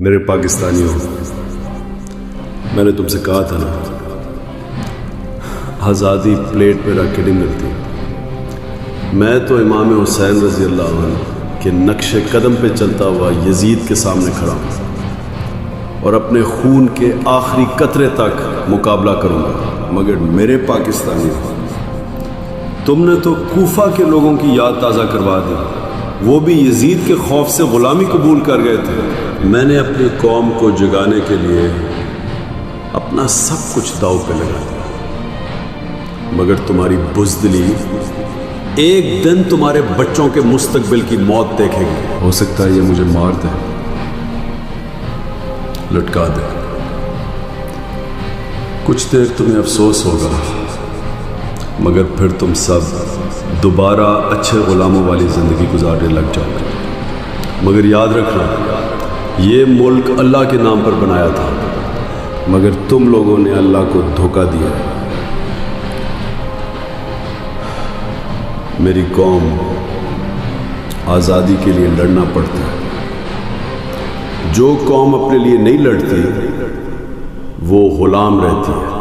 میرے پاکستانیوں، میں نے تم سے کہا تھا نا، آزادی پلیٹ پہ رکھ کے نہیں ملتی۔ میں تو امام حسین رضی اللہ عنہ کے نقش قدم پہ چلتا ہوا یزید کے سامنے کھڑا ہوں اور اپنے خون کے آخری قطرے تک مقابلہ کروں گا۔ مگر میرے پاکستانیوں، تم نے تو کوفہ کے لوگوں کی یاد تازہ کروا دی، وہ بھی یزید کے خوف سے غلامی قبول کر گئے تھے۔ میں نے اپنی قوم کو جگانے کے لیے اپنا سب کچھ داؤ پہ لگا دیا، مگر تمہاری بزدلی ایک دن تمہارے بچوں کے مستقبل کی موت دیکھے گی۔ ہو سکتا ہے یہ مجھے مار دے، لٹکا دے، کچھ دیر تمہیں افسوس ہوگا، مگر پھر تم سب دوبارہ اچھے غلاموں والی زندگی گزارنے لگ جاؤ گے۔ مگر یاد رکھنا، یہ ملک اللہ کے نام پر بنایا تھا، مگر تم لوگوں نے اللہ کو دھوکہ دیا۔ میری قوم آزادی کے لیے لڑنا پڑتا ہے۔ جو قوم اپنے لیے نہیں لڑتی وہ غلام رہتی ہے۔